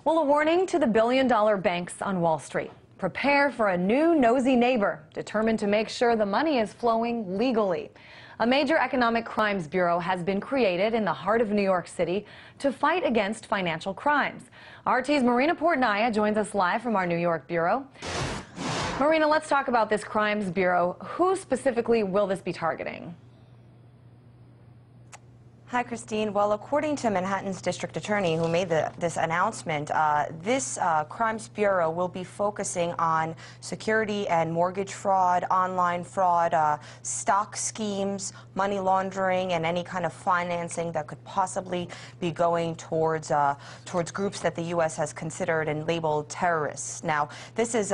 Well, a warning to the billion-dollar banks on Wall Street. Prepare for a new nosy neighbor determined to make sure the money is flowing legally. A major economic crimes bureau has been created in the heart of New York City to fight against financial crimes. RT's Marina Portnaya joins us live from our New York bureau. Marina, let's talk about this crimes bureau. Who specifically will this be targeting? Hi, Christine. Well, according to Manhattan's district attorney who made this announcement, this Crimes Bureau will be focusing on security and mortgage fraud, online fraud, stock schemes, money laundering, and any kind of financing that could possibly be going towards groups that the U.S. has considered and labeled terrorists. Now, this is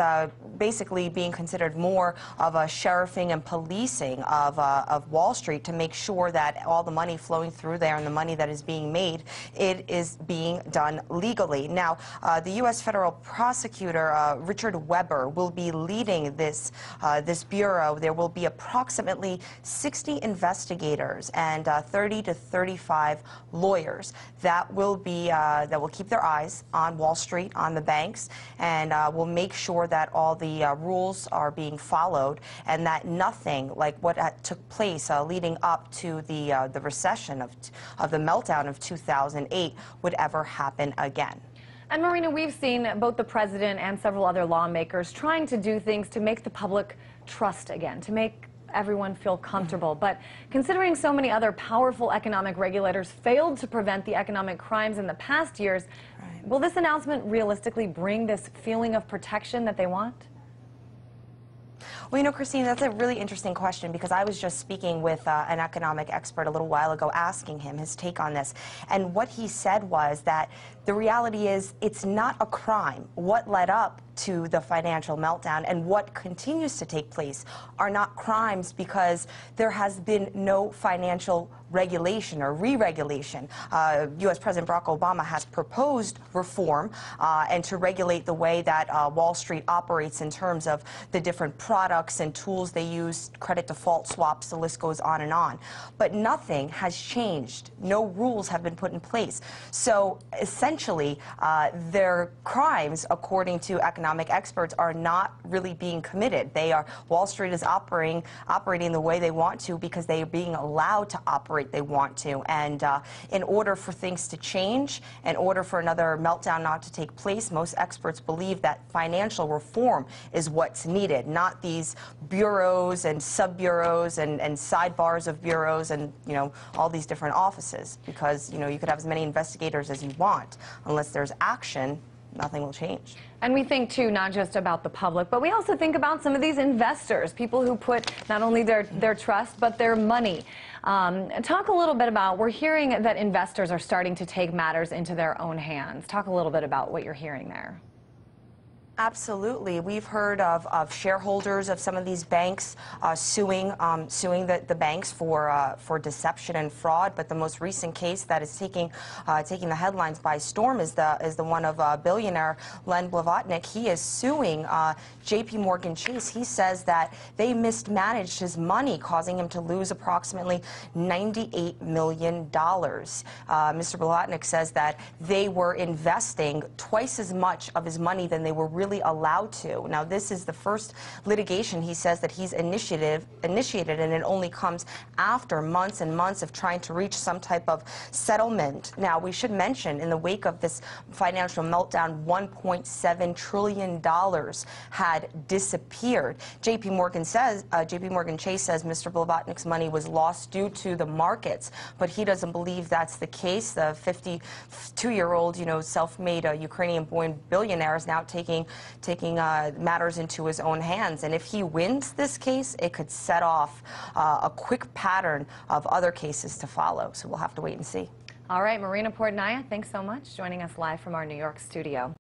basically being considered more of a sheriffing and policing of Wall Street to make sure that all the money flowing through there and the money that is being made, it is being done legally. Now, the U.S. federal prosecutor Richard Weber will be leading this bureau. There will be approximately 60 investigators and 30 to 35 lawyers that will keep their eyes on Wall Street, on the banks, and will make sure that all the rules are being followed and that nothing like what took place leading up to the recession of the meltdown of 2008 would ever happen again. And Marina, we've seen both the president and several other lawmakers trying to do things to make the public trust again, to make everyone feel comfortable. But considering so many other powerful economic regulators failed to prevent the economic crimes in the past years, will this announcement realistically bring this feeling of protection that they want? Well, you know, Christine, that's a really interesting question because I was just speaking with an economic expert a little while ago asking him his take on this. And what he said was that the reality is it's not a crime. What led up to the financial meltdown and what continues to take place are not crimes because there has been no financial regulation or re-regulation. U.S. President Barack Obama has proposed reform and to regulate the way that Wall Street operates in terms of the different products and tools they use, credit default swaps, the list goes on and on. But nothing has changed. No rules have been put in place. So essentially, their crimes, according to economic experts, are not really being committed. Wall Street is operating the way they want to because they are being allowed to operate they want to. And in order for things to change, in order for another meltdown not to take place, most experts believe that financial reform is what's needed, not these bureaus and sub-bureaus and sidebars of bureaus and, you know, all these different offices. Because, you know, you could have as many investigators as you want. Unless there's action, nothing will change. And we think, too, not just about the public, but we also think about some of these investors, people who put not only their trust, but their money. Talk a little bit about, we're hearing that investors are starting to take matters into their own hands. Talk a little bit about what you're hearing there. Absolutely. We've heard of shareholders of some of these banks suing the banks for deception and fraud. But the most recent case that is taking the headlines by storm is the one of billionaire Len Blavatnik. He is suing J.P. Morgan Chase. He says that they mismanaged his money, causing him to lose approximately $98 million. Mr. Blavatnik says that they were investing twice as much of his money than they were really allowed to. Now, this is the first litigation he says that he's initiated, and it only comes after months and months of trying to reach some type of settlement. Now, we should mention, in the wake of this financial meltdown, $1.7 trillion had disappeared. J.P. Morgan Chase says Mr. Blavatnik's money was lost due to the markets, but he doesn't believe that's the case. The 52-year-old, you know, self-made Ukrainian-born billionaire is now taking matters into his own hands. And if he wins this case, it could set off a quick pattern of other cases to follow. So we'll have to wait and see. All right, Marina Portnaya, thanks so much, joining us live from our New York studio.